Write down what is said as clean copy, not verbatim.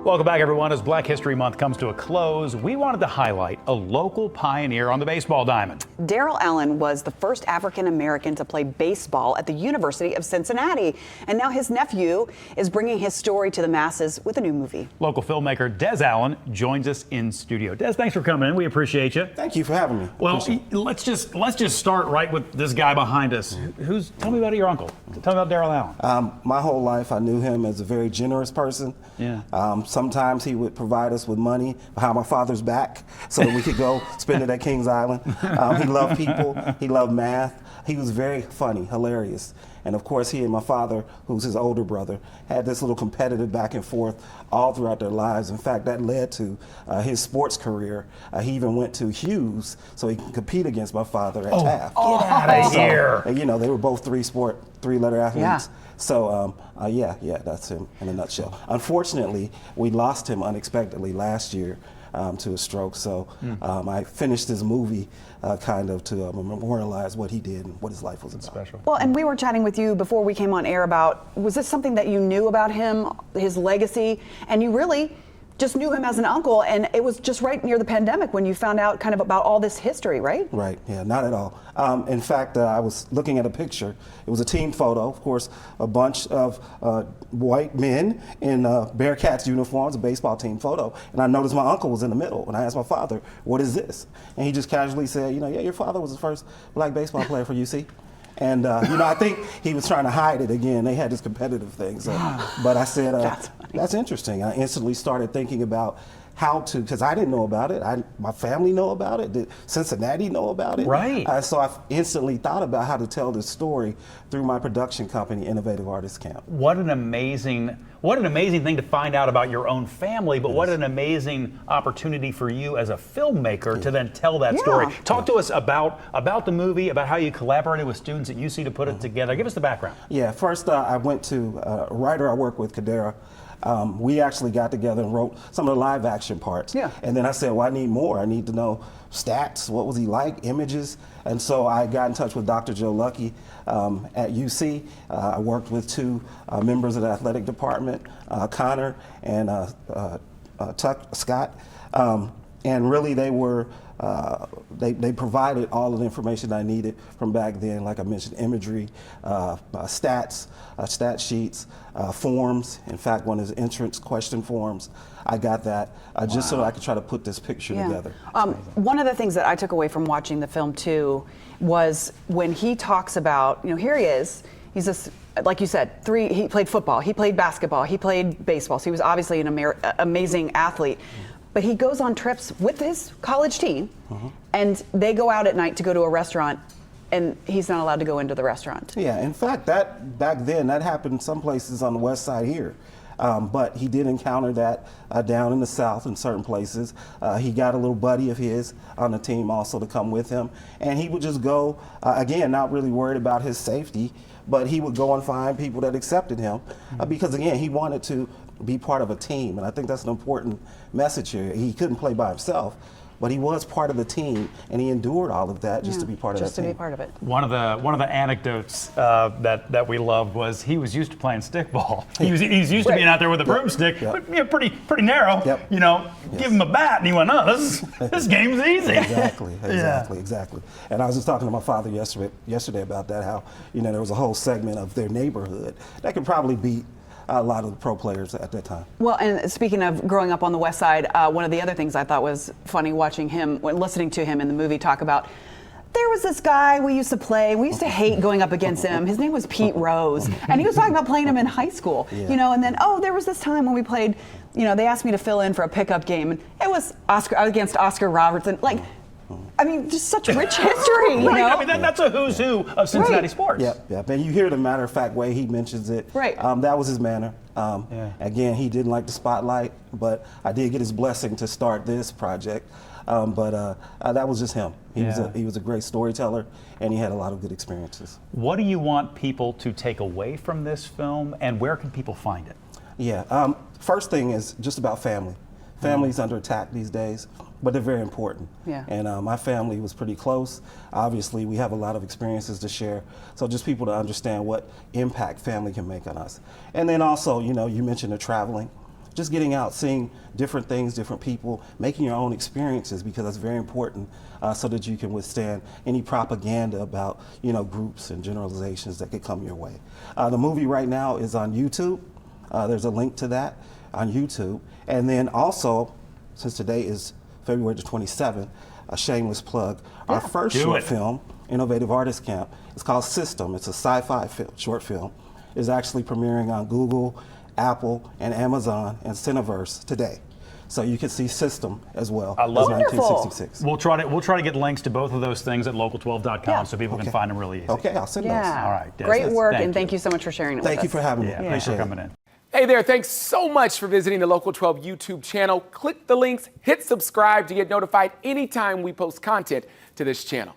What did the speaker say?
Welcome back, everyone. As Black History Month comes to a close, we wanted to highlight a local pioneer on the baseball diamond. Darrell Allen was the first African-American to play baseball at the University of Cincinnati. And now his nephew is bringing his story to the masses with a new movie. Local filmmaker Des Allen joins us in studio. Des, thanks for coming in. We appreciate you. Thank you for having me. Well, let's just start right with this guy behind us. Tell me about your uncle. Tell me about Darrell Allen. My whole life, I knew him as a very generous person. Yeah. Sometimes he would provide us with money behind my father's back so that we could go spend it at Kings Island. He loved people. He loved math. He was very funny, hilarious. And of course, he and my father, who's his older brother, had this little competitive back and forth all throughout their lives. In fact, that led to his sports career. He even went to Hughes so he could compete against my father at Taft. Get out of here. You know, they were both three-letter athletes. Yeah. So, yeah, that's him in a nutshell. Unfortunately, we lost him unexpectedly last year to a stroke. So I finished this movie kind of to memorialize what he did and what his life was about. Special. Well, and we were chatting with you before we came on air about, was this something that you knew about him, his legacy, and you really just knew him as an uncle, and it was just right near the pandemic when you found out kind of about all this history, right? Right, yeah, not at all. In fact, I was looking at a picture. It was a team photo, of course, a bunch of white men in Bearcats uniforms, a baseball team photo, and I noticed my uncle was in the middle, and I asked my father, what is this? And he just casually said, yeah, your father was the first black baseball player for UC. And, I think he was trying to hide it again. They had this competitive thing. So, but I said, that's interesting. I instantly started thinking about how to, because I didn't know about it. My family know about it. Did Cincinnati know about it? Right. So I instantly thought about how to tell this story through my production company, Innovative Artists Camp. What an amazing thing to find out about your own family, but what an amazing opportunity for you as a filmmaker to then tell that story. Talk to us about the movie, about how you collaborated with students at UC to put it together. Give us the background. Yeah, first I went to a writer I work with, Kadera. We actually got together and wrote some of the live action parts. Yeah. And then I said, well, I need more. I need to know stats. What was he like? Images. And so I got in touch with Dr. Joe Lucky at UC. I worked with two members of the athletic department, Connor and Scott. And really they were, they provided all of the information I needed from back then, like I mentioned, imagery, stats, stat sheets, forms. In fact, one of the entrance question forms, I got that just so that I could try to put this picture together. One of the things that I took away from watching the film too was when he talks about, here he is, he's this, like you said, he played football, he played basketball, he played baseball, so he was obviously an amazing athlete. But he goes on trips with his college team, and they go out at night to go to a restaurant, and he's not allowed to go into the restaurant. Yeah, in fact, back then, that happened some places on the west side here. But he did encounter that down in the south in certain places. He got a little buddy of his on the team also to come with him. And he would just go, again, not really worried about his safety, but he would go and find people that accepted him because, again, he wanted to be part of a team. And I think that's an important message here. He couldn't play by himself, but he was part of the team, and he endured all of that just to be part of the team. Just to be part of it. One of the anecdotes that we loved was he was used to playing stickball. He's used to being out there with a broomstick, but pretty narrow. Give him a bat, and he went, this game's easy. Exactly. And I was just talking to my father yesterday about that, how there was a whole segment of their neighborhood that could probably beat a lot of the pro players at that time. Well, and speaking of growing up on the West Side, one of the other things I thought was funny watching him, listening to him in the movie talk about, there was this guy we used to play, we used to hate going up against him. His name was Pete Rose, and he was talking about playing him in high school, and then, there was this time when we played, they asked me to fill in for a pickup game, and it was against Oscar Robertson. Just such rich history, Right. That's a who's who of Cincinnati sports. Yep. And you hear the matter-of-fact way he mentions it. Right. That was his manner. Again, he didn't like the spotlight, but I did get his blessing to start this project. But that was just him. He was a great storyteller, and he had a lot of good experiences. What do you want people to take away from this film, and where can people find it? First thing is just about family. Family's under attack these days, but they're very important. And my family was pretty close. Obviously, we have a lot of experiences to share. So just people to understand what impact family can make on us. And then also, you mentioned the traveling. just getting out, seeing different things, different people, making your own experiences, because that's very important so that you can withstand any propaganda about, you know, groups and generalizations that could come your way. The movie right now is on YouTube. There's a link to that on YouTube. And then also, since today is February the 27th, a shameless plug, our first short film, Innovative Artist Camp, it's called System. It's a sci-fi short film. It's actually premiering on Google, Apple, and Amazon and Cineverse today. So you can see System as well. I love as it. 1966. We'll try to get links to both of those things at local12.com so people can find them really easy. Okay, I'll send those. All right. Des, Great work, and you. thank you so much for sharing it with us. Thank you for having me. Thanks for coming in. Hey there, thanks so much for visiting the Local 12 YouTube channel. Click the links, hit subscribe to get notified anytime we post content to this channel.